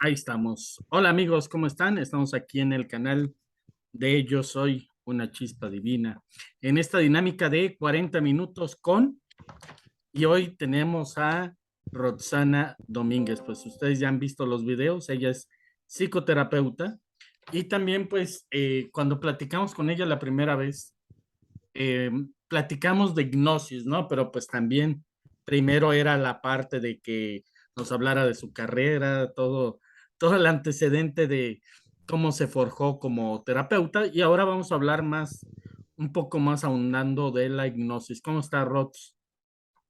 Ahí estamos. Hola amigos, ¿cómo están? Estamos aquí en el canal de Yo Soy una Chispa Divina, en esta dinámica de 40 minutos y hoy tenemos a Roxana Domínguez. Pues ustedes ya han visto los videos, ella es psicoterapeuta y también pues cuando platicamos con ella la primera vez, platicamos de hipnosis, ¿no? Pero pues también primero era la parte de que nos hablara de su carrera, todo el antecedente de cómo se forjó como terapeuta y ahora vamos a hablar más, un poco más ahondando de la hipnosis. ¿Cómo está, Rox?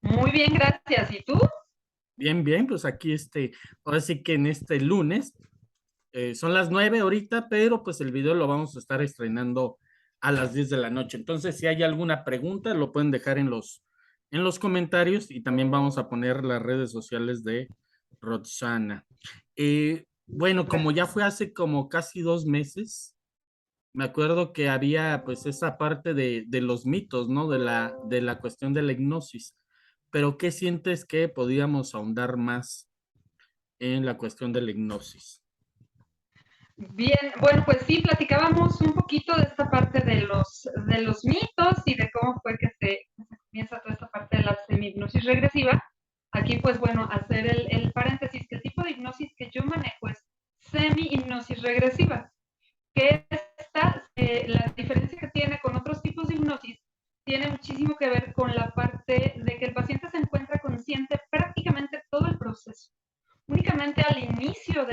Muy bien, gracias. ¿Y tú? Bien, bien, pues aquí ahora sí que en este lunes, son las 9 ahorita, pero pues el video lo vamos a estar estrenando a las 10 de la noche. Entonces, si hay alguna pregunta, lo pueden dejar en los comentarios y también vamos a poner las redes sociales de Roxana. Bueno, como ya fue hace como casi 2 meses, me acuerdo que había pues esa parte de los mitos, ¿no? De la cuestión de la hipnosis. Pero, ¿qué sientes que podíamos ahondar más en la cuestión de la hipnosis? Bien, bueno, pues sí, platicábamos un poquito de esta parte de los mitos y de cómo fue que se comienza toda esta parte de la semi-hipnosis regresiva. Aquí, pues bueno, hacer el paréntesis, que el tipo de hipnosis que yo manejo es semi-hipnosis regresiva, que la diferencia que tiene con otros tipos de hipnosis tiene muchísimo que ver con la parte de que el paciente se encuentra consciente prácticamente todo el proceso. Únicamente al inicio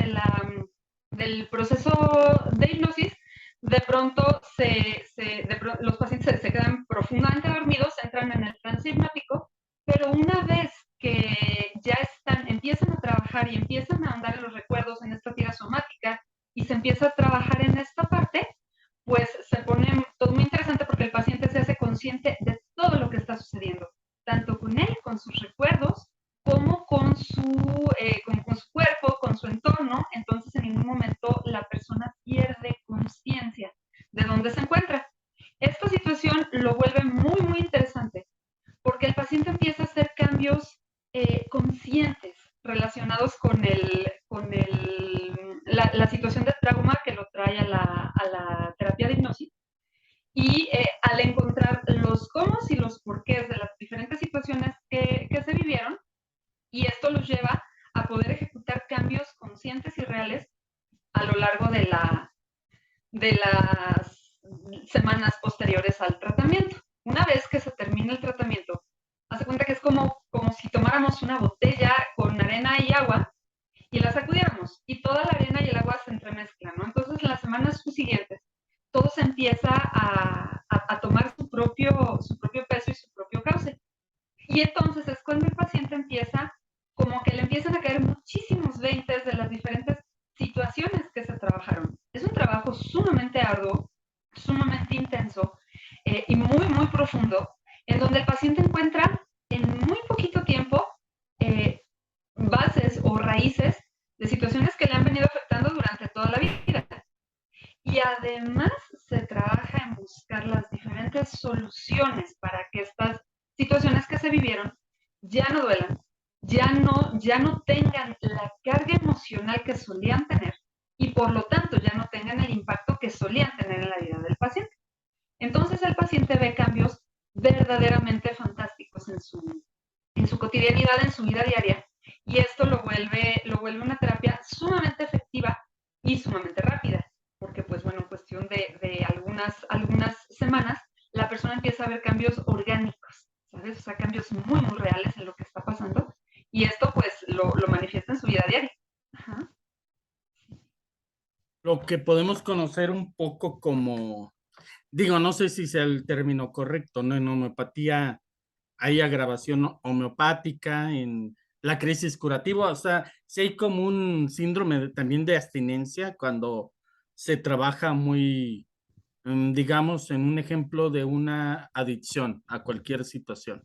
del proceso de hipnosis, de pronto los pacientes se quedan profundamente dormidos, entran en el trance hipnótico, pero una vez que ya empiezan a trabajar y empiezan a andar en los recuerdos, en esta tira somática, y se empieza a trabajar en esta parte, pues se pone todo muy interesante porque el paciente se hace consciente de todo lo que está sucediendo, tanto con él, con sus recuerdos, como con su cuerpo, con su entorno. Entonces en ningún momento la persona pierde conciencia de dónde se encuentra. Esta situación lo vuelve muy, muy interesante porque el paciente empieza a hacer cambios conscientes relacionados con la situación de trauma que lo trae a la terapia de hipnosis. Y al encontrar los cómo y los porqués de las diferentes situaciones que se vivieron, y esto los lleva a poder ejecutar cambios conscientes y reales a lo largo de las semanas posteriores al tratamiento. Una vez que se termina el tratamiento, hace cuenta que es como si tomáramos una botella con arena y agua y la sacudiéramos y toda la arena y el agua se entremezclan, ¿no? Entonces en las semanas siguientes todo se empieza a tomar su propio peso y su propio cauce. Y entonces es cuando el paciente empieza, como que le empiezan a caer muchísimos veintes de las diferentes situaciones que se trabajaron. Es un trabajo sumamente arduo, sumamente intenso y muy, muy profundo, en donde el paciente encuentra en muy poquito tiempo eh, bases o raíces de situaciones que le han venido afectando durante toda la vida. Y además se trabaja en buscar las diferentes soluciones para que estas situaciones que se vivieron ya no duelan, ya no tengan la carga emocional que solían tener y por lo tanto ya no tengan el impacto que solían tener en la vida del paciente. Entonces el paciente ve cambios verdaderamente fantásticos en su cotidianidad, en su vida diaria, y esto lo vuelve una terapia sumamente efectiva y sumamente rápida, porque pues bueno, en cuestión de algunas semanas, la persona empieza a ver cambios orgánicos, ¿sabes? O sea, cambios muy, muy reales en lo que está pasando, y esto pues lo manifiesta en su vida diaria. Ajá. Lo que podemos conocer un poco como, digo, no sé si sea el término correcto, ¿no? En homeopatía hay agravación homeopática, en la crisis curativa, o sea, sí hay como un síndrome también de abstinencia cuando se trabaja muy, digamos, en un ejemplo de una adicción a cualquier situación.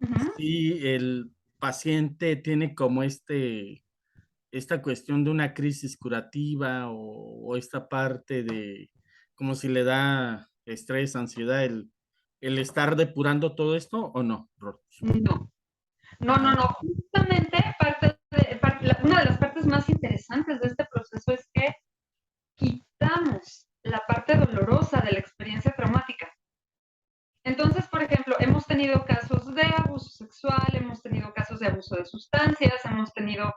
Uh-huh. Si el paciente tiene como esta cuestión de una crisis curativa o esta parte de como si le da estrés, ansiedad, el estar depurando todo esto o no, Ro? No, no, no, no. Justamente una de las partes más interesantes importantes de este proceso es que quitamos la parte dolorosa de la experiencia traumática. Entonces, por ejemplo, hemos tenido casos de abuso sexual, hemos tenido casos de abuso de sustancias, hemos tenido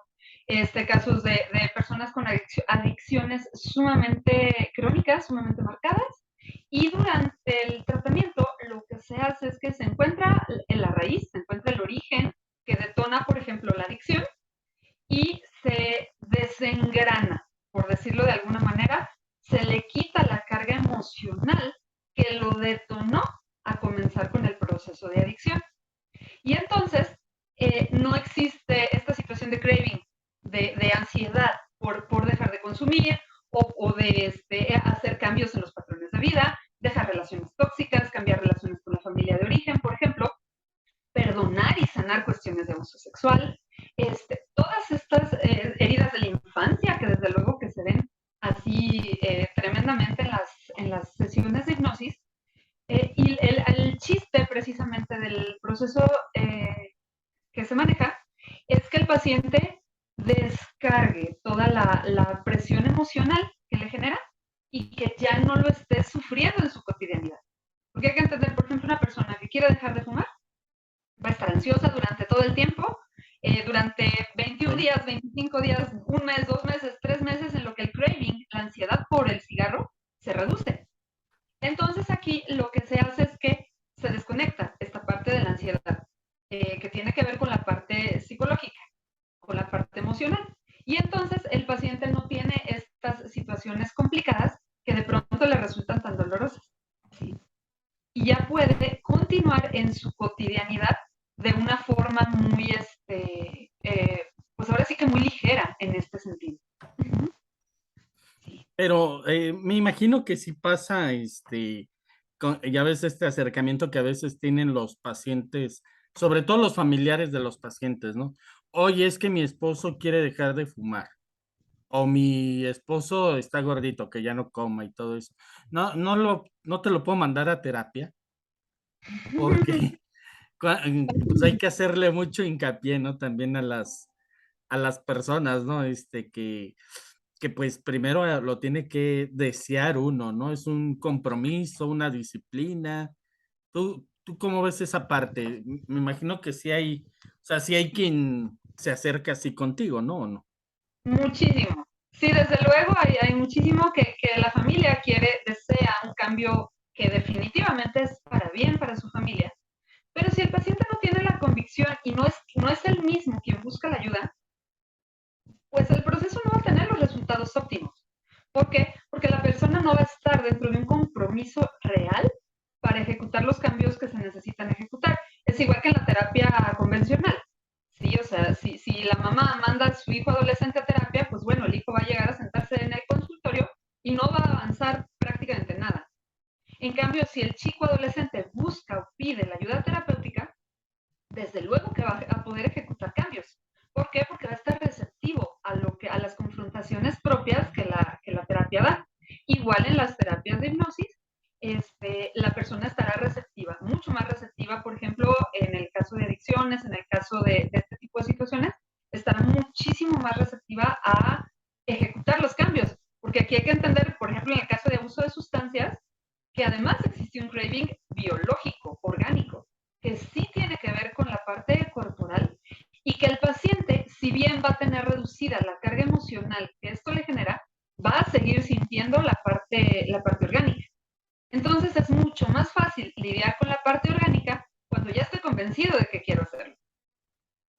casos de personas con adicciones sumamente crónicas, sumamente marcadas, y durante el tratamiento lo que se hace es que se encuentra en la raíz, se encuentra el origen que detona, por ejemplo, la adicción, y se desengrana, por decirlo de alguna manera, se le quita la carga emocional que lo detonó a comenzar con el proceso de adicción. Y entonces no existe esta situación de craving, de ansiedad por dejar de consumir o de hacer cambios en los patrones de vida, dejar relaciones tóxicas, cambiar relaciones con la familia de origen, por ejemplo, perdonar y sanar cuestiones de abuso sexual, todas estas heridas de la infancia que desde luego que se ven así tremendamente en las sesiones de hipnosis, y el chiste precisamente del proceso que se maneja es que el paciente descargue toda la presión emocional que le genera y que ya no lo esté sufriendo en su cotidianidad. Porque hay que entender, por ejemplo, una persona que quiere dejar de fumar va a estar ansiosa durante todo el tiempo, durante 21 días, 25 días, un mes, 2 meses, 3 meses, en lo que el craving, la ansiedad por el cigarro, se reduce. Entonces aquí lo que se hace es que se desconecta esta parte de la ansiedad, que tiene que ver con la parte psicológica, con la parte emocional. Y entonces el paciente no tiene estas situaciones complicadas que de pronto le resultan tan dolorosas. ¿Sí? Y ya puede continuar en su cotidianidad de una forma muy, pues ahora sí que muy ligera en este sentido. Sí. Pero me imagino que si pasa, ya ves este acercamiento que a veces tienen los pacientes, sobre todo los familiares de los pacientes, ¿no? Oye, es que mi esposo quiere dejar de fumar, o mi esposo está gordito, que ya no coma y todo eso. No te lo puedo mandar a terapia, porque pues hay que hacerle mucho hincapié, ¿no? También a las personas, ¿no? Que pues primero lo tiene que desear uno, ¿no? Es un compromiso, una disciplina. ¿Tú cómo ves esa parte? Me imagino que sí hay, o sea, sí hay quien se acerca así contigo, ¿no? ¿O no? Muchísimo. Sí, desde luego hay muchísimo que la familia quiere, desea un cambio que definitivamente es para bien para su familia. Pero si el paciente no tiene la convicción y no es el mismo quien busca la ayuda, pues el proceso no va a tener los resultados óptimos. ¿Por qué? Porque la persona no va a estar dentro de un compromiso real para ejecutar los cambios que se necesitan ejecutar. Es igual que en la terapia convencional. Sí, o sea, si la mamá manda a su hijo adolescente a terapia, pues bueno, el hijo va a llegar a sentarse en el consultorio y no va a avanzar prácticamente nada. En cambio, si el chico adolescente busca o pide la ayuda terapéutica, desde luego que va a poder ejecutar cambios. ¿Por qué? Porque va a estar receptivo a las confrontaciones propias que la terapia da. Igual en las terapias de hipnosis, la persona estará receptiva, mucho más receptiva, por ejemplo, en el caso de adicciones, en el caso de este tipo de situaciones, estará muchísimo más receptiva a ejecutar los cambios. Porque aquí hay que entender, por ejemplo, en el caso de abuso de sustancias, que además existe un craving biológico, orgánico, que sí tiene que ver con la parte corporal y que el paciente, si bien va a tener reducida la carga emocional que esto le genera, va a seguir sintiendo la parte orgánica. Entonces es mucho más fácil lidiar con la parte orgánica cuando ya estoy convencido de que quiero hacerlo.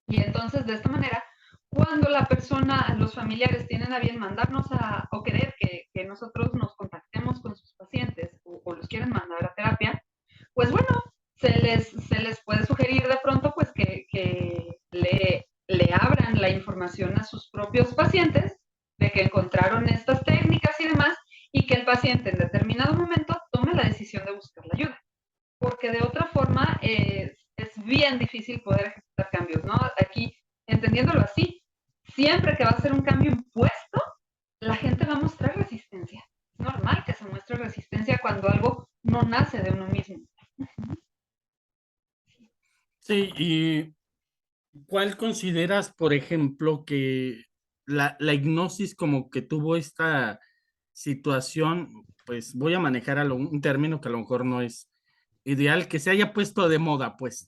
Y entonces de esta manera, cuando la persona, los familiares tienen a bien mandarnos o querer que nosotros nos contactemos con sus pacientes o los quieren mandar a terapia, pues bueno, se les puede sugerir de pronto pues que le abran la información a sus propios pacientes de que encontraron estas técnicas y demás, y que el paciente en determinado momento tome la decisión de buscar la ayuda. Porque de otra forma es bien difícil poder ejecutar cambios, ¿no? Aquí, entendiéndolo así, siempre que va a ser un cambio impuesto, la gente va a mostrar resistencia. Es normal que se muestre resistencia cuando algo no nace de uno mismo. Sí, ¿y cuál consideras, por ejemplo, que la hipnosis como que tuvo esta situación, pues voy a manejar un término que a lo mejor no es ideal, que se haya puesto de moda, pues,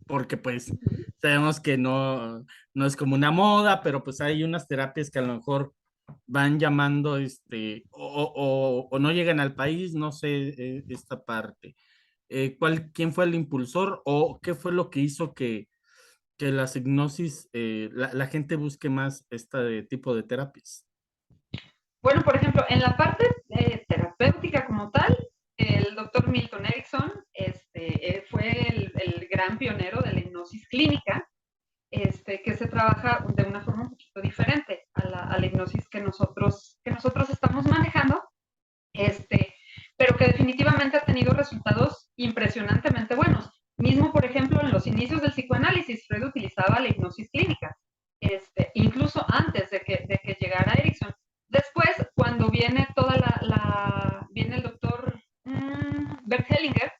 porque pues sabemos que no es como una moda, pero pues hay unas terapias que a lo mejor van llamando, o no llegan al país, no sé, esta parte. ¿Quién fue el impulsor o qué fue lo que hizo que las hipnosis, la gente busque más este tipo de terapias? Bueno, por ejemplo, en la parte terapéutica como tal, el doctor Milton Erickson fue el gran pionero de la hipnosis clínica, que se trabaja de una forma un poquito diferente a la hipnosis que nosotros estamos manejando, pero que definitivamente ha tenido resultados impresionantemente buenos. Mismo, por ejemplo, en los inicios del psicoanálisis, Freud utilizaba la hipnosis clínica, incluso antes de que llegara Erickson. Después, cuando viene viene el doctor Bert Hellinger,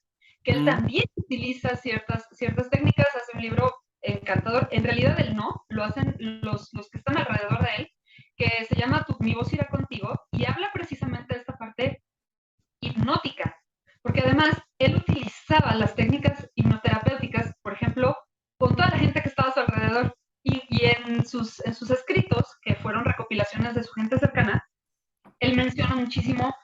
que él Mm, también utiliza ciertas técnicas, hace un libro encantador. En realidad, él no, lo hacen los que están alrededor de él, que se llama Mi voz irá contigo, y habla precisamente de esta parte hipnótica, porque además él utilizaba las técnicas hipnoterapéuticas, por ejemplo, con toda la gente que estaba a su alrededor, y en sus escritos, que fueron recopilaciones de su gente cercana, él menciona muchísimo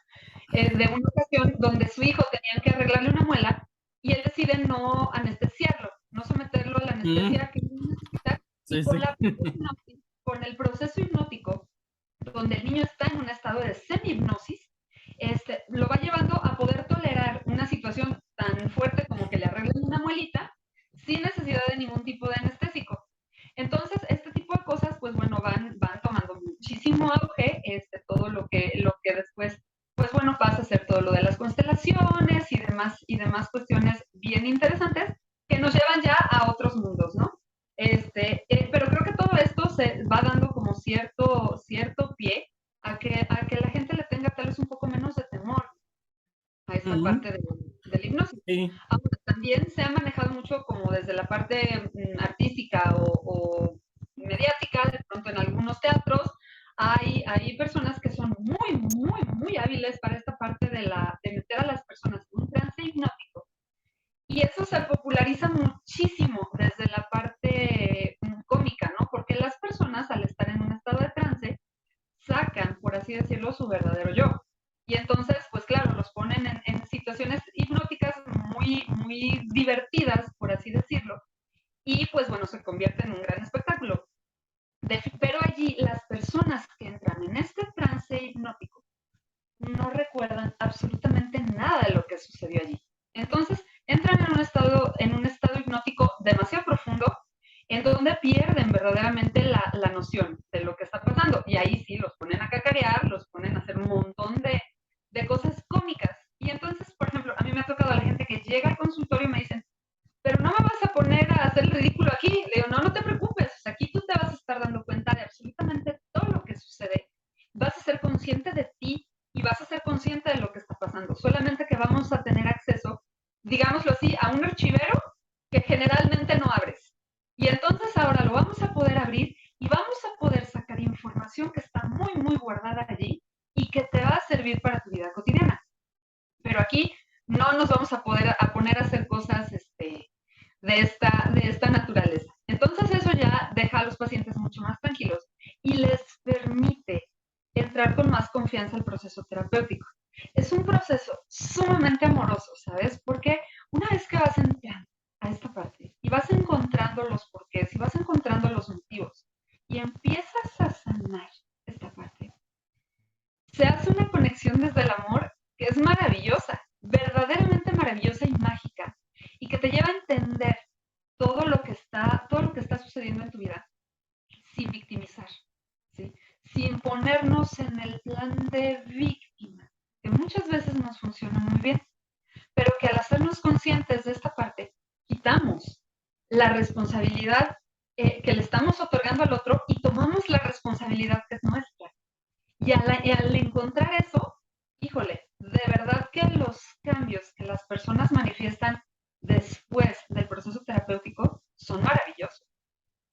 de una ocasión donde su hijo tenían que arreglarle una muela y él decide no anestesiarlo, no someterlo a la mm, anestesia que necesita, y sí, sí. con el proceso hipnótico, donde el niño está en un estado de semi-hipnosis, lo va llevando a poder tolerar una situación tan fuerte como que le arreglen una muelita sin necesidad de ningún tipo de anestésico. Entonces, este tipo de cosas, pues bueno, van tomando muchísimo auge, todo lo que después, pues bueno, pasa a ser todo lo de las constelaciones y demás cuestiones bien interesantes que nos llevan ya a otros mundos, ¿no? Pero creo que todo esto se va dando como cierto pie a que la gente le tenga tal vez un poco menos de temor a esta Mm, parte del hipnosis. sí. Ahora, también se ha manejado mucho como desde la parte artística o mediática, de pronto en algunos teatros, hay personas que son muy, muy, muy hábiles para esta parte de meter a las personas en un trance hipnótico. Y eso se populariza muchísimo desde la parte cómica, ¿no? Porque las personas al estar en un estado de trance sacan, por así decirlo, su verdadero yo. Y entonces, pues claro, los ponen en situaciones hipnóticas muy, muy divertidas, por así decirlo, y pues bueno, se convierte en un gran espectáculo. Pero allí las personas que entran en este trance hipnótico no recuerdan absolutamente nada de lo que sucedió allí. Entonces, entran en un estado hipnótico demasiado profundo, en donde pierden verdaderamente la noción de lo que está pasando. Y ahí sí los ponen a cacarear, los ponen a hacer un montón de cosas cómicas. Y entonces, por ejemplo, a mí me ha tocado a la gente que llega al consultorio y me dicen, pero no me vas a poner a hacer el ridículo aquí. Le digo, no, no te preocupes, o sea, aquí tú te vas a estar dando cuenta de absolutamente todo lo que sucede. Vas a ser consciente de ti y vas a ser consciente de lo que está pasando. Solamente que vamos a tener acceso, digámoslo así, a un archivero que generalmente no abres. Y entonces ahora lo vamos a poder abrir y vamos a poder sacar información que está muy, muy guardada allí y que te va a servir para tu vida cotidiana. Pero aquí no nos vamos a poner a hacer cosas de esta naturaleza. Entonces eso ya deja a los pacientes mucho más tranquilos y les permite entrar con más confianza al proceso terapéutico. Es un proceso sumamente amoroso, ¿sabes? Porque una vez que vas entrando a esta parte y vas encontrando los porqués y vas encontrando los motivos y empiezas a sanar esta parte, se hace una conexión desde el amor que es maravillosa, verdaderamente maravillosa y mágica, y que te lleva a entender todo lo que está sucediendo en tu vida sin victimizar, ¿sí? Sin ponernos en el plan de víctima, que muchas veces nos funciona muy bien, pero que al hacernos conscientes de esta parte, quitamos la responsabilidad que le estamos otorgando al otro y tomamos la responsabilidad que es nuestra. Y al encontrar eso, híjole, de verdad que los cambios que las personas manifiestan después del proceso terapéutico son maravillosos,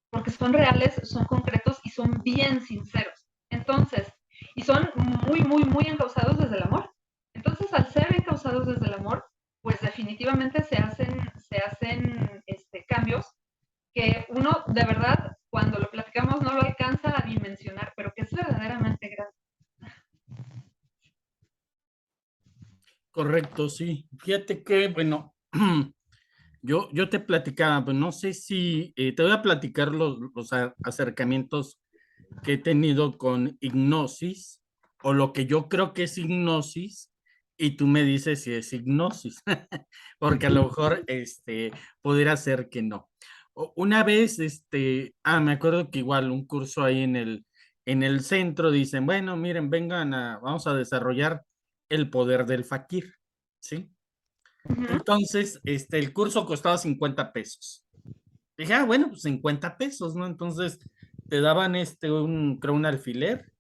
porque son reales, son concretos y son bien sinceros. Entonces, y son muy, muy, muy encausados desde el amor. Entonces, al ser encausados desde el amor, pues definitivamente se hacen cambios que uno de verdad, cuando lo platicamos, no lo alcanza a dimensionar, pero que es verdaderamente grande. Correcto, sí. Fíjate que, bueno, yo te platicaba, pues no sé si te voy a platicar los acercamientos que he tenido con hipnosis o lo que yo creo que es hipnosis y tú me dices si es hipnosis, porque a lo mejor pudiera ser que no. Una vez, me acuerdo que igual un curso ahí en el centro dicen, bueno, miren, vamos a desarrollar el poder del fakir, ¿sí? Ujú. Entonces, el curso costaba 50 pesos. Dije, bueno, pues 50 pesos, ¿no? Entonces, te daban creo, un alfiler.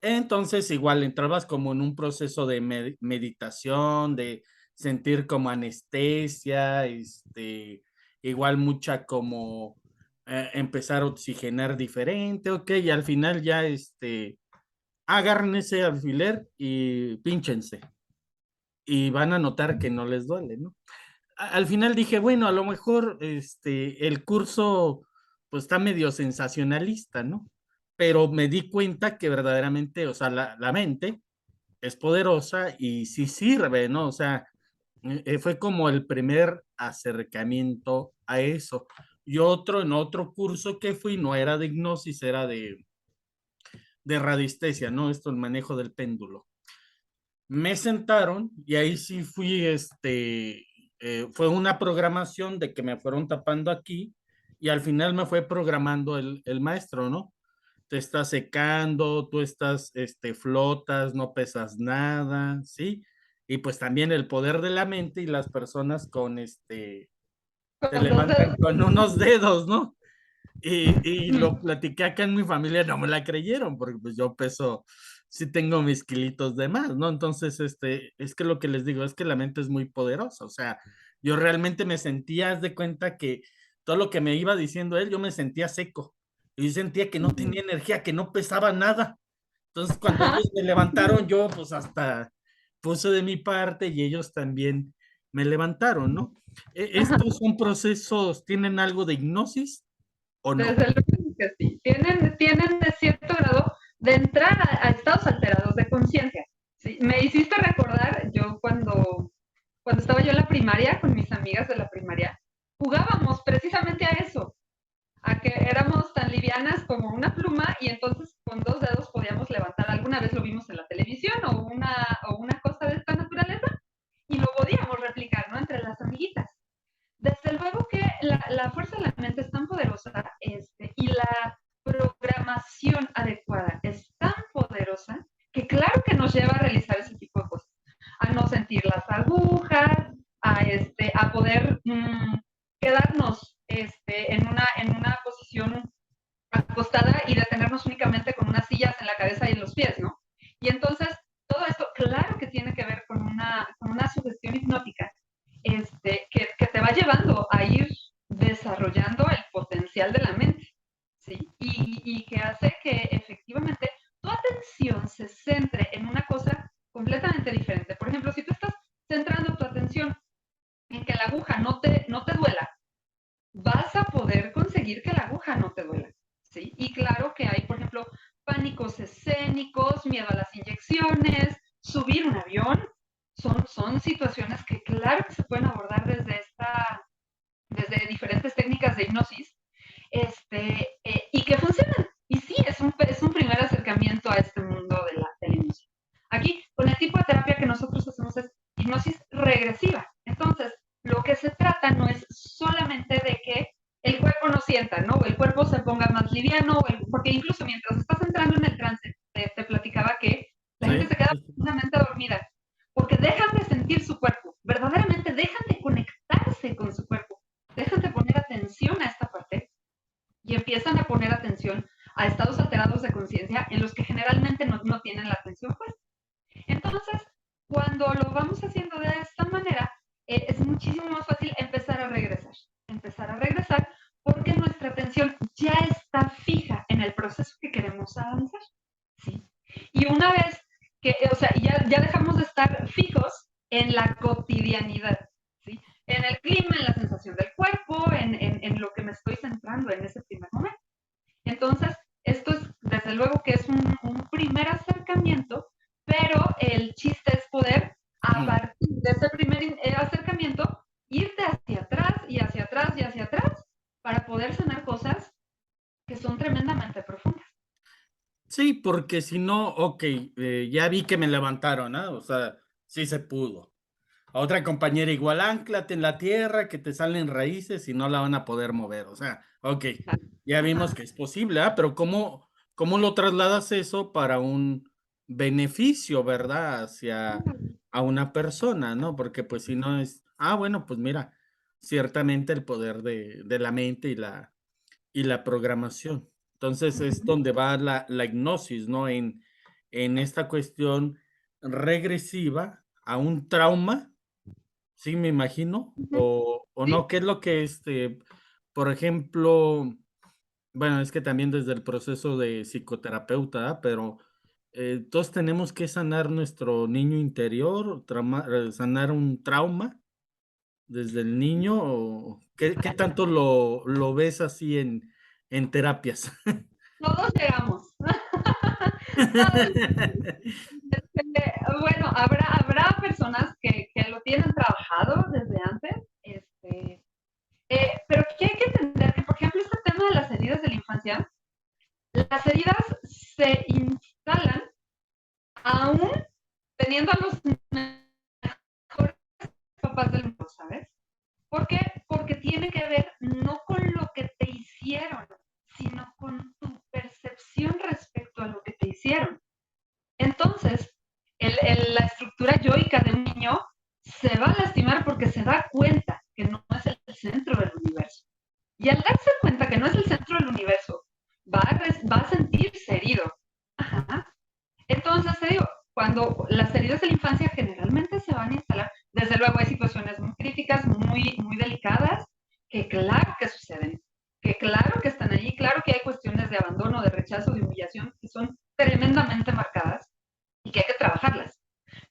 Entonces, igual entrabas como en un proceso de meditación, de sentir como anestesia, igual mucha como empezar a oxigenar diferente, ok, y al final ya, agarren ese alfiler y pínchense. Y van a notar que no les duele, ¿no? Al final dije, bueno, a lo mejor el curso pues está medio sensacionalista, ¿no? Pero me di cuenta que verdaderamente, o sea, la mente es poderosa y sí sirve, ¿no? O sea, fue como el primer acercamiento a eso. Y en otro curso que fui, no era de hipnosis, era de radiestesia, ¿no? Esto, el manejo del péndulo. Me sentaron y ahí sí fui, fue una programación de que me fueron tapando aquí y al final me fue programando el maestro, ¿no? Te estás secando, tú estás, flotas, no pesas nada, ¿sí? Y pues también el poder de la mente y las personas te Con dos levantan dedos. con unos dedos, ¿no? Y lo platiqué acá en mi familia, no me la creyeron, porque pues yo peso, sí tengo mis kilitos de más, ¿no? Entonces, es que lo que les digo es que la mente es muy poderosa, o sea, yo realmente me sentía, haz de cuenta que todo lo que me iba diciendo él, yo me sentía seco, y yo sentía que no tenía energía, que no pesaba nada. Entonces, cuando Ajá. ellos me levantaron, yo pues hasta puse de mi parte y ellos también me levantaron, ¿no? Estos son procesos, ¿tienen algo de hipnosis o no? Desde luego que sí. Tienen de cierto grado de entrar a estados alterados de conciencia. ¿Sí? Me hiciste recordar, yo cuando estaba yo en la primaria, con mis amigas de la primaria, jugábamos precisamente a eso, a que éramos tan livianas como una pluma y entonces con dos dedos podíamos levantar. Alguna vez lo vimos en la televisión o una cosa de esta naturaleza y lo podíamos replicar, ¿no? Entre las amiguitas. Desde luego que la fuerza de la mente es tan poderosa y la programación adecuada es tan poderosa que claro que nos lleva a realizar ese tipo de cosas, a no sentir las agujas, a poder quedarnos en una posición acostada y detenernos únicamente con unas sillas en la cabeza y en los pies, ¿no? Y entonces, todo esto, claro que tiene que ver con una sugestión hipnótica, que te va llevando a ir desarrollando el potencial de la mente, ¿sí? Y que hace que efectivamente tu atención se centre en una cosa completamente diferente. Por ejemplo, si tú estás centrando tu atención en que la aguja no te duela, vas a poder conseguir que la aguja no te duela, ¿sí? Y claro que hay, por ejemplo, pánicos escénicos, miedo a las inyecciones, subir un avión, son situaciones que claro que se pueden abordar desde diferentes técnicas de hipnosis, y que funcionan. Y sí, es un primer acercamiento a este mundo de la hipnosis. Aquí, con el tipo de terapia que nosotros hacemos es hipnosis regresiva. Entonces, lo que se trata no es solamente de que el cuerpo no sienta, ¿no? O el cuerpo se ponga más liviano, porque incluso mientras estás entrando en el trance, te platicaba que la gente Sí, se queda sí, sí. profundamente dormida, porque dejan de sentir su cuerpo, verdaderamente dejan de conectarse con su cuerpo, dejan de poner atención a esta parte y empiezan a poner atención a estados alterados de conciencia en los que generalmente no tienen la atención puesta. Entonces, cuando lo vamos haciendo de esta manera, es muchísimo más fácil empezar a regresar, porque nuestra atención ya está fija en el proceso que queremos vamos a avanzar, ¿sí? Y una vez que, o sea, ya dejamos de estar fijos en la cotidianidad, ¿sí? En el clima, en la sensación del cuerpo, en lo que me estoy centrando en ese primer momento. Entonces, esto es, desde luego que es un primer acercamiento, pero el chiste es poder, a partir de ese primer acercamiento, irte hacia atrás y hacia atrás y hacia atrás para poder sanar cosas que son tremendamente profundas. Sí, porque si no, ok, ya vi que me levantaron, ¿ah? O sea, sí se pudo. A otra compañera igual, ánclate en la tierra, que te salen raíces y no la van a poder mover. O sea, ok, ya vimos Ajá. que es posible, ¿ah? Pero ¿cómo lo trasladas eso para un beneficio, ¿verdad? Hacia a una persona, ¿no? Porque pues si no es, bueno, pues mira, ciertamente el poder de la mente y la programación. Entonces es Ujú, donde va la hipnosis, ¿no? En esta cuestión regresiva a un trauma. Sí, me imagino, ujú. o Sí, no, ¿qué es lo que, por ejemplo, bueno, es que también desde el proceso de psicoterapeuta, pero, todos tenemos que sanar nuestro niño interior, sanar un trauma desde el niño, o ¿qué tanto lo ves así en terapias? todos llegamos. Todos. Bueno, habrá personas que lo tienen trabajado desde antes, pero que hay que entender que, por ejemplo, este tema de las heridas de la infancia, las heridas se instalan aún teniendo a los mejores papás del mundo, ¿sabes? ¿Por qué? Porque tiene que ver no con lo que te hicieron, sino con tu percepción respecto a lo que te hicieron. Entonces, la estructura yoica de un niño se va a lastimar porque se da cuenta que no es el centro del universo. Y al darse cuenta que no es el centro del universo, va a sentirse herido. Ajá. Entonces, te digo, cuando las heridas de la infancia generalmente se van a instalar, desde luego hay situaciones muy críticas, muy delicadas, que claro que suceden, que claro que están allí, claro que hay cuestiones de abandono, de rechazo, de humillación, que son tremendamente marcadas y que hay que trabajarlas.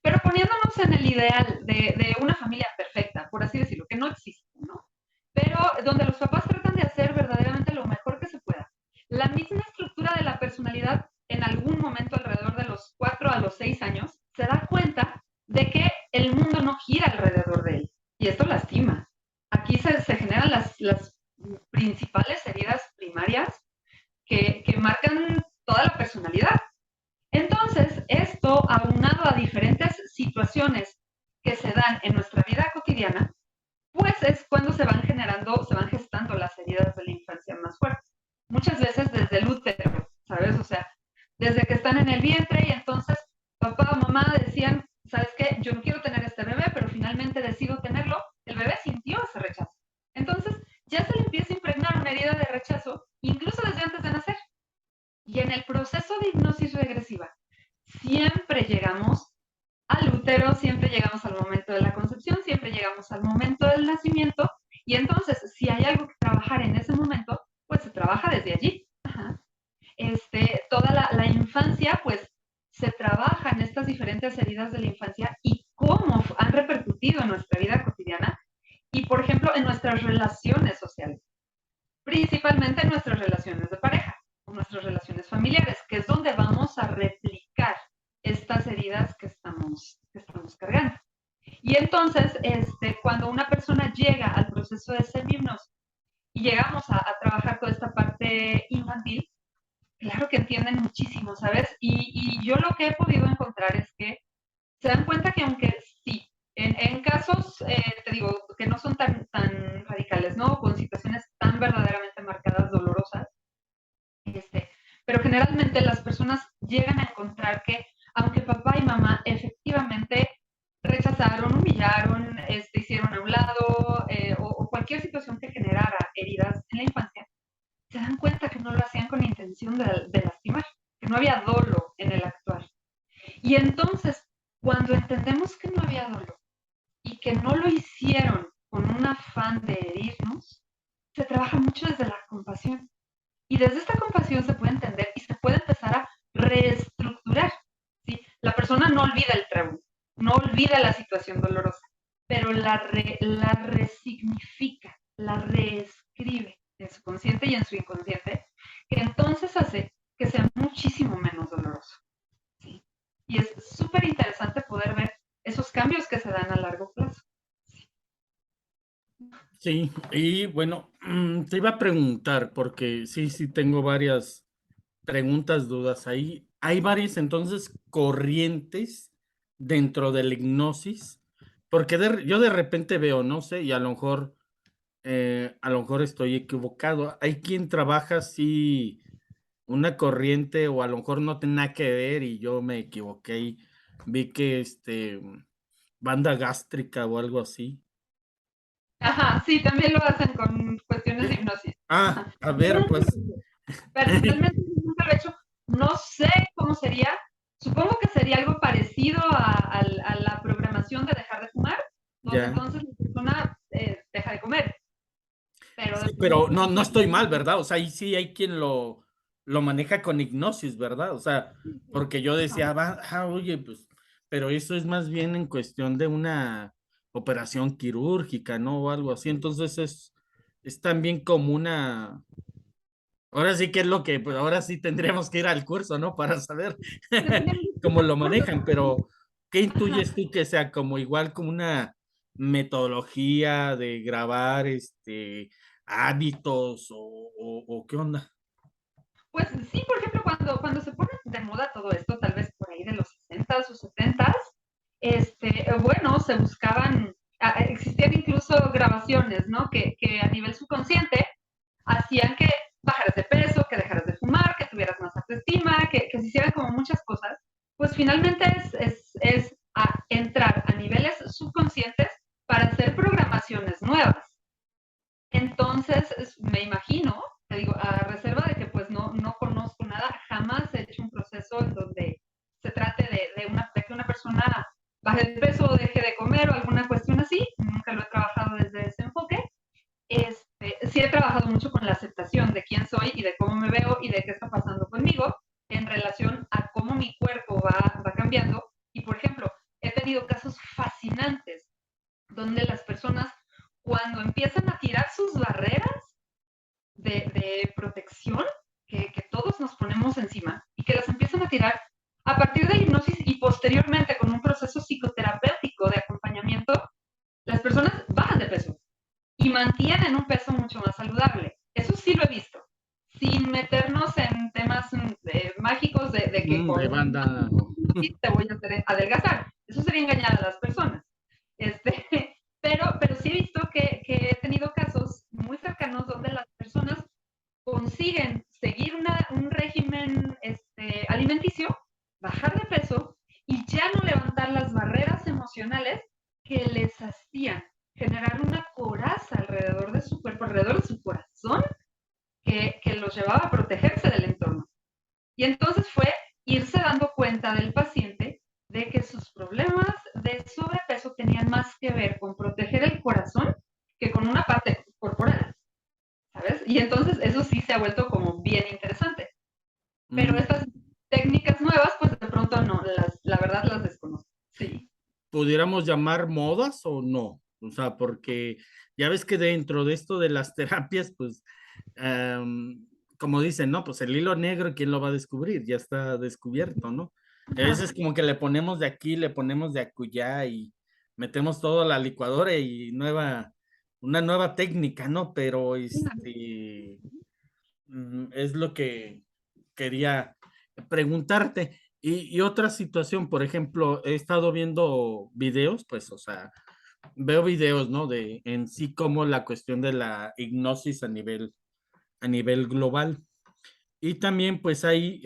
Pero poniéndonos en el ideal de una familia perfecta, por así decirlo, que no existe, ¿no? Pero donde los papás tratan de hacer verdaderamente lo mejor que se pueda. La misma estructura de la personalidad en algún momento alrededor de los 4 a los 6 años se da cuenta de que el mundo no gira alrededor de él. Y esto lastima. Aquí se generan las principales heridas primarias que marcan toda la personalidad. Entonces, esto aunado a diferentes situaciones que se dan en nuestra vida cotidiana, pues es cuando se van generando, se van gestando las heridas de la infancia más fuertes. Muchas veces desde el útero, ¿sabes? O sea, desde que están en el vientre y entonces papá o mamá decían, ¿sabes qué? Yo no quiero tener este bebé, pero finalmente decido tenerlo. El bebé sintió ese rechazo. Entonces, ya se le empieza a impregnar una herida de rechazo, incluso desde antes de nacer. Y en el proceso de hipnosis regresiva, siempre llegamos al útero, siempre llegamos al momento de la concepción, siempre llegamos al momento del nacimiento, y entonces, si hay algo que trabajar en ese momento, pues se trabaja desde allí. Ajá. Toda la infancia, pues se trabaja en estas diferentes heridas de la infancia y cómo han repercutido en nuestra vida cotidiana y, por ejemplo, en nuestras relaciones sociales, principalmente en nuestras relaciones de pareja, o nuestras relaciones familiares, que es donde vamos a replicar estas heridas que estamos cargando. Y entonces, cuando una persona llega al proceso de semihipnosis y llegamos a trabajar toda esta parte infantil, claro que entienden muchísimo, ¿sabes? Y yo lo que he podido encontrar es que se dan cuenta que aunque sí, en casos, te digo, que no son tan radicales, ¿no? Con situaciones tan verdaderamente marcadas, dolorosas, pero generalmente las personas llegan a encontrar que, aunque papá y mamá efectivamente rechazaron, humillaron, hicieron a un lado, o cualquier situación que generara heridas en la infancia, se dan cuenta que no lo hacían con intención de lastimar, que no había dolo en el actuar. Y entonces, cuando entendemos que no había dolo y que no lo hicieron con un afán de herirnos, se trabaja mucho desde la compasión. Y desde esta compasión se puede entender y se puede empezar a reestructurar. ¿Sí? La persona no olvida el trauma, no olvida la situación dolorosa, pero la resignifica, la reescribe en su consciente y en su inconsciente, que entonces hace que sea muchísimo menos doloroso. ¿Sí? Y es súper interesante poder ver esos cambios que se dan a largo plazo. Sí, y bueno, te iba a preguntar, porque sí tengo varias preguntas, dudas ahí. Hay varias entonces corrientes dentro de la hipnosis, porque yo de repente veo, no sé, y a lo mejor estoy equivocado. Hay quien trabaja así una corriente o a lo mejor no tiene nada que ver y yo me equivoqué y vi que banda gástrica o algo así. Ajá, sí, también lo hacen con cuestiones de Eh, hipnosis. Ajá. a Yo ver, nunca lo pues. hice. Personalmente nunca lo he hecho. No sé cómo sería. Supongo que sería algo parecido a la programación de dejar de fumar, donde Ya. entonces la persona deja de comer. Pero Sí, de pronto, pero no estoy mal, ¿verdad? O sea, ahí sí hay quien lo maneja con hipnosis, ¿verdad? O sea, porque yo decía, oye, pues, pero eso es más bien en cuestión de una operación quirúrgica, ¿no? O algo así. Entonces es también como una. Ahora sí que es lo que, pues ahora sí tendríamos que ir al curso, ¿no? Para saber cómo lo manejan, pero ¿qué intuyes tú que sea como igual como una metodología de grabar hábitos o qué onda? pues sí, por ejemplo, cuando se pone de moda todo esto, tal vez por ahí de los 60s o 70s, bueno, se buscaban, existían incluso grabaciones, ¿no? Que a nivel subconsciente hacían que bajaras de peso, que dejaras de fumar, que tuvieras más autoestima, que se hicieran como muchas cosas, pues finalmente es entrar a niveles subconscientes para hacer programaciones nuevas. Entonces, me imagino, te digo, a reserva de que pues no conozco nada, jamás he hecho un proceso en donde se trate de que una persona baje de peso o deje de comer o alguna cuestión así, nunca lo he trabajado desde ese enfoque. Sí he trabajado mucho con la aceptación de quién soy y de cómo me veo y de qué está pasando conmigo en relación a cómo mi cuerpo va cambiando. Y por ejemplo, he tenido casos fascinantes donde las personas cuando empiezan a tirar sus barreras de protección que todos nos ponemos encima y que las empiezan a tirar a partir de hipnosis y posteriormente con un proceso psicoterapéutico de acompañamiento, las personas bajan de peso y mantienen un peso mucho más saludable. Eso sí lo he visto, sin meternos en temas mágicos de que De con banda. te voy a hacer adelgazar. Eso sería engañar a las personas. Este, pero sí he visto que he tenido casos muy cercanos donde las personas consiguen seguir un régimen alimenticio, bajar de peso y ya no levantar las barreras emocionales que les hacían generar una coraza alrededor de su cuerpo, alrededor de su corazón, que los llevaba a protegerse del entorno. Y entonces fue irse dando cuenta del paciente de que sus problemas de sobrepeso tenían más que ver con proteger el corazón que con una parte corporal, ¿sabes? Y entonces eso sí se ha vuelto como bien interesante. Pero mm, estas técnicas nuevas, pues de pronto no, la verdad las desconozco. Sí. ¿Pudiéramos llamar modas o no? O sea, porque ya ves que dentro de esto de las terapias, pues, como dicen, no, pues el hilo negro, ¿quién lo va a descubrir? Ya está descubierto, ¿no? A veces como que le ponemos de aquí, le ponemos de acullá y metemos todo a la licuadora y una nueva técnica, ¿no? Pero es lo que quería preguntarte. Y otra situación, por ejemplo, he estado viendo videos, pues, o sea, veo videos, ¿no? De en sí como la cuestión de la hipnosis a nivel global. Y también, pues, hay,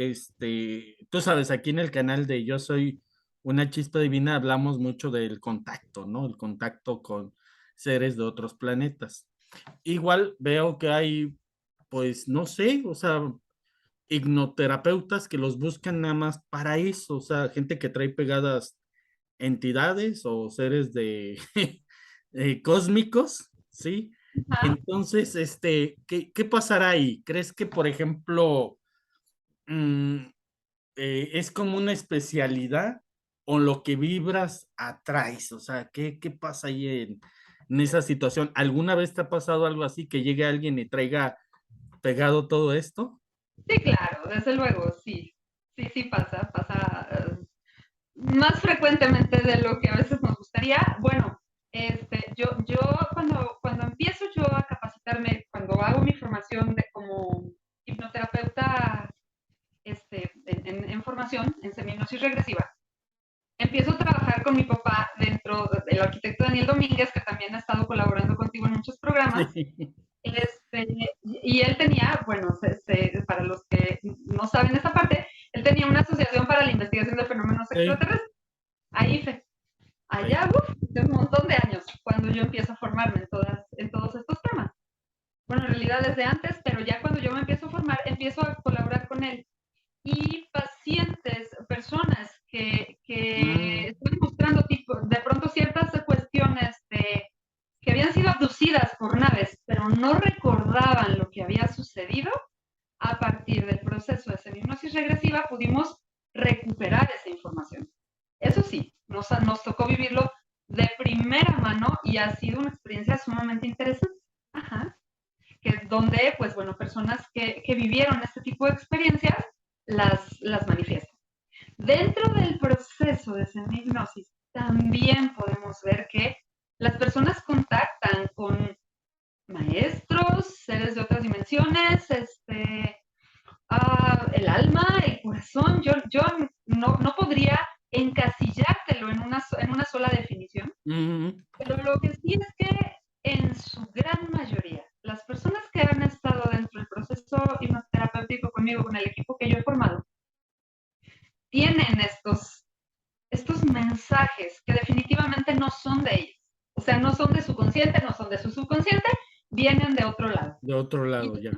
tú sabes, aquí en el canal de Yo Soy una Chispa Divina hablamos mucho del contacto, ¿no? El contacto con seres de otros planetas. Igual veo que hay, pues, no sé, o sea, hipnoterapeutas que los buscan nada más para eso, o sea, gente que trae pegadas entidades o seres de cósmicos, ¿sí? Ajá. Entonces, ¿qué pasará ahí? ¿Crees que, por ejemplo, mm, es como una especialidad o lo que vibras atraes? O sea, ¿qué pasa ahí en esa situación? ¿Alguna vez te ha pasado algo así que llegue alguien y traiga pegado todo esto? Sí, claro, desde luego, sí. Sí, sí pasa más frecuentemente de lo que a veces nos gustaría. Bueno, yo cuando empiezo yo a capacitarme, cuando hago mi formación de como hipnoterapeuta en formación, en semihipnosis regresiva, empiezo a trabajar con mi papá dentro del arquitecto Daniel Domínguez, que también ha estado colaborando contigo en muchos programas. Sí. Este, y él tenía, bueno, para los que no saben esa parte, él tenía una asociación para la investigación de fenómenos Sí, extraterrestres. Ahí fue, ahí. allá, de un montón de años, cuando yo empiezo a formarme en todos estos temas. Bueno, en realidad desde antes, pero ya cuando yo me empiezo a formar, empiezo a colaborar con él. Y pacientes, personas que Mm, están mostrando tipo, de pronto ciertas cuestiones que habían sido abducidas por naves, pero no recordaban lo que había sucedido, a partir del proceso de semihipnosis regresiva pudimos recuperar esa información. Eso sí, nos tocó vivirlo de primera mano y ha sido una experiencia sumamente interesante. Ajá. Que donde, pues bueno, personas que vivieron este tipo de experiencias las manifiestan. Dentro del proceso de semihipnosis también podemos ver que las personas contactan con maestros, seres de otras dimensiones, el alma, el corazón. Yo no podría encasillártelo en una sola definición, mm, pero lo que sí es que en su gran mayoría, las personas que han estado dentro del proceso hipnoterapéutico conmigo, con el equipo que yo he formado, tienen estos mensajes que definitivamente no son de ellos. O sea, no son de su consciente, no son de su subconsciente, vienen de otro lado. de otro Y lado ya.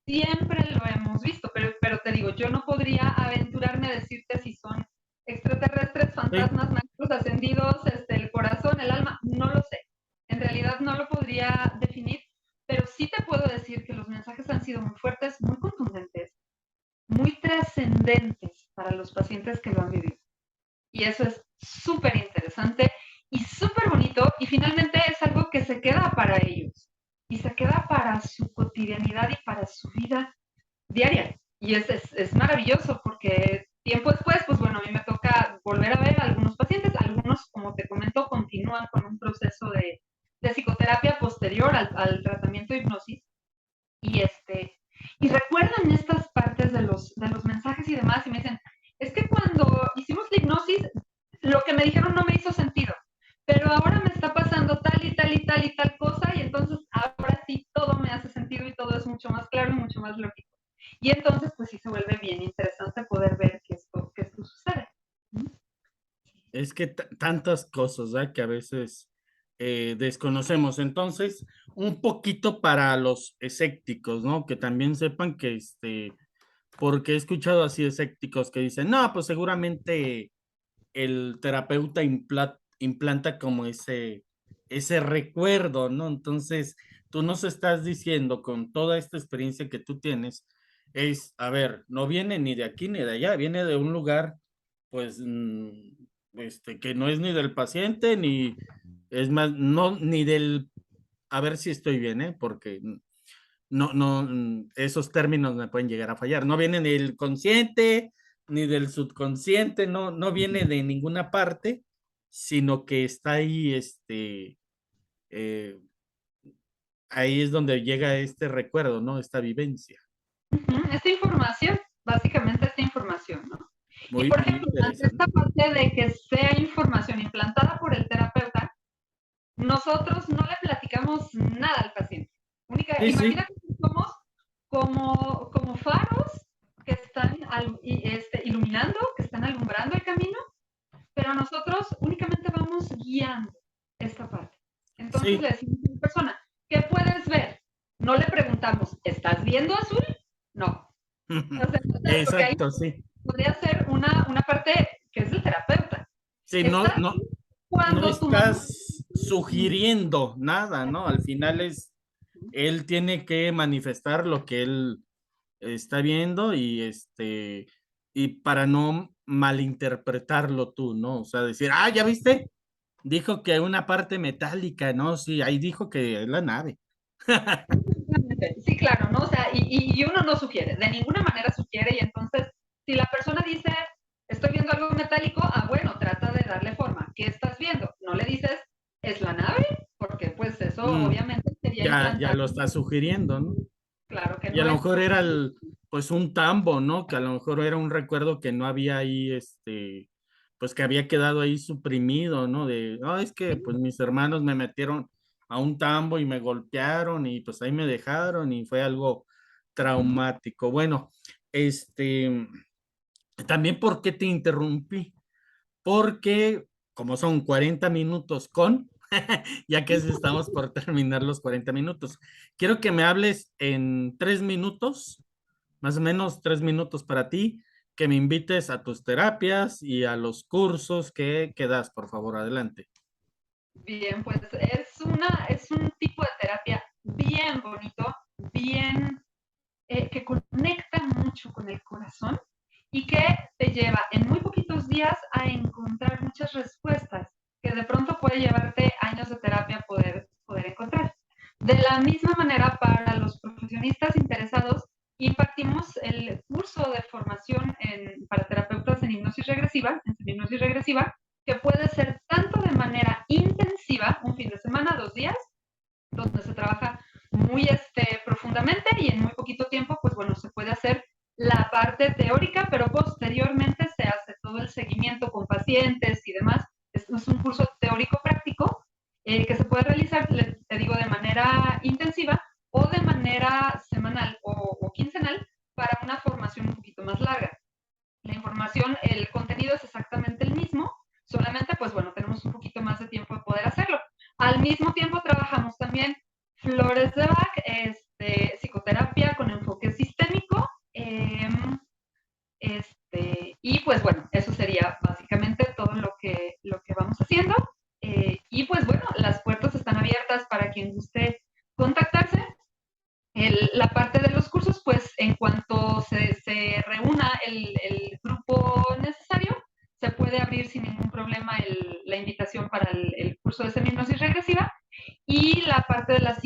siempre lo hemos visto, pero te digo, yo no podría aventurarme a decirte si son extraterrestres, Sí. fantasmas, maestros ascendidos, el corazón, el alma, no lo sé. En realidad no lo podría definir, pero sí te puedo decir que los mensajes han sido muy fuertes, muy contundentes, muy trascendentes para los pacientes que lo han vivido. Y eso es súper interesante y súper bonito y finalmente es algo que se queda para ellos y se queda para su cotidianidad y para su vida diaria. Y es maravilloso porque tiempo después, pues bueno, a mí me toca volver a ver a algunos pacientes, algunos, como te comento, continúan con un proceso de psicoterapia posterior al tratamiento de hipnosis y y recuerdan estas partes de los mensajes y demás y me dicen, es que cuando hicimos la hipnosis, lo que me dijeron no me hizo sentido, pero ahora me está pasando tal y tal y tal y tal cosa y entonces ahora sí todo me hace sentido y todo es mucho más claro y mucho más lógico. Y entonces pues sí se vuelve bien interesante poder ver que esto sucede. Es que tantas cosas, ¿verdad? Que a veces desconocemos. Entonces, un poquito para los escépticos, ¿no? Que también sepan que porque he escuchado así escépticos que dicen, no, pues seguramente el terapeuta implanta como ese recuerdo, ¿no? Entonces, tú nos estás diciendo con toda esta experiencia que tú tienes, a ver, no viene ni de aquí ni de allá, viene de un lugar, pues, que no es ni del paciente, ni, es más, no, ni del, a ver si estoy bien, ¿eh? Porque no, esos términos me pueden llegar a fallar. No viene ni del consciente ni del subconsciente, no viene de ninguna parte, sino que está ahí, eh, ahí es donde llega este recuerdo, ¿no? Esta vivencia. Esta información, básicamente esta información, ¿no? Y Muy, por muy ejemplo, ante esta interesante. parte de que sea información implantada por el terapeuta, nosotros no le platicamos nada al paciente. Sí, sí. Imagínate que somos como faros que están iluminando, que están alumbrando el camino, pero nosotros únicamente vamos guiando esta parte. Entonces le Sí. decimos a la persona, ¿qué puedes ver? No le preguntamos, ¿estás viendo azul? No. O sea, porque ahí Exacto, sí. podría ser una parte que es el terapeuta. Sí, Estás no cuando tu mamá... estás sugiriendo nada, ¿no? Al final es, él tiene que manifestar lo que él está viendo y para no malinterpretarlo tú, ¿no? O sea, decir, ah, ¿ya viste? Dijo que una parte metálica, ¿no? Sí, ahí dijo que es la nave. Sí, claro, ¿no? O sea, y uno no sugiere, de ninguna manera sugiere, y entonces, si la persona dice, estoy viendo algo metálico, ah, bueno, trata de darle forma. ¿Qué estás viendo? No le dices, es la nave, porque pues eso Mm, obviamente sería ya implantar. lo está sugiriendo, ¿no? Claro que Y a no lo es mejor era pues un tambo, ¿no? Que a lo mejor era un recuerdo que no había ahí, pues que había quedado ahí suprimido, ¿no? No, es que pues mis hermanos me metieron a un tambo y me golpearon y pues ahí me dejaron y fue algo traumático. Bueno, también, ¿por qué te interrumpí? Porque como son 40 minutos ya que estamos por terminar los 40 minutos, quiero que me hables en 3 minutos, más o menos 3 minutos para ti, que me invites a tus terapias y a los cursos que das, por favor, adelante. bien, pues es un tipo de terapia bien bonito, bien, que conecta mucho con el corazón y que te lleva en muy poquitos días a encontrar muchas respuestas que de pronto puede llevarte años de terapia poder encontrar. De la misma manera, para los profesionistas interesados, impartimos el curso de formación para terapeutas en hipnosis regresiva, que puede ser tanto de manera intensiva, un fin de semana, 2 días, donde se trabaja muy profundamente y en muy poquito tiempo, pues bueno, se puede hacer la parte teórica, pero posteriormente se hace todo el seguimiento con pacientes y demás. Es un curso teórico práctico que se puede realizar, te digo, de manera intensiva o de manera semanal o quincenal para una formación un poquito más larga. La información, el contenido es exactamente el mismo, solamente pues bueno, tenemos un poquito más de tiempo de poder hacerlo. Al mismo tiempo trabajamos también flores de Bach, psicoterapia con enfoque sistémico, y pues bueno, eso sería básicamente todo lo que vamos haciendo. Y pues bueno, las puertas están abiertas para quien guste contactarse. La parte de los cursos, pues en cuanto se reúna el grupo necesario, se puede abrir sin ningún problema la invitación para el curso de semihipnosis regresiva. Y la parte de la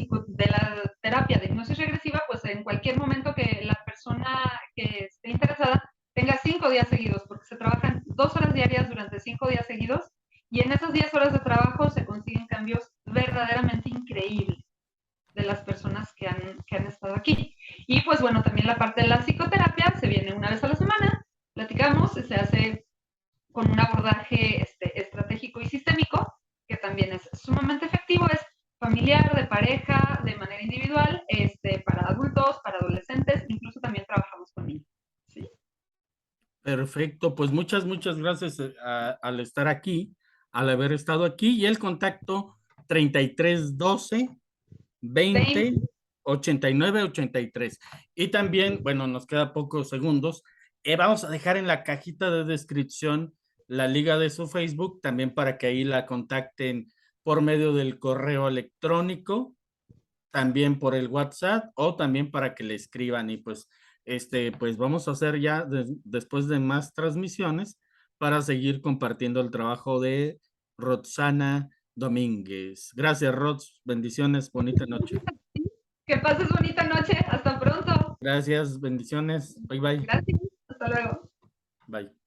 terapia de hipnosis regresiva, pues en cualquier momento que la persona que esté interesada tenga 5 días seguidos, porque se trabajan 2 horas diarias durante 5 días seguidos, y en esas 10 horas de trabajo se consiguen cambios verdaderamente increíbles de las personas que han estado aquí. Y pues bueno, también la parte de la psicoterapia se viene una vez a la semana, platicamos, se hace con un abordaje estratégico y sistémico, que también es sumamente efectivo, es familiar, de pareja, de manera individual, para adultos, para adolescentes, incluso también trabajamos con niños. ¿Sí? Perfecto, pues muchas gracias al estar aquí, al haber estado aquí y el contacto 3312 20 20, 89 83. Y también, bueno, nos queda pocos segundos. Vamos a dejar en la cajita de descripción la liga de su Facebook, también para que ahí la contacten por medio del correo electrónico, también por el WhatsApp o también para que le escriban y pues vamos a hacer ya después de más transmisiones para seguir compartiendo el trabajo de Roxana Domínguez. Gracias, Rox. Bendiciones. Bonita noche. que pases bonita noche, hasta pronto. Gracias. Bendiciones. Bye bye. Gracias, hasta luego. Bye.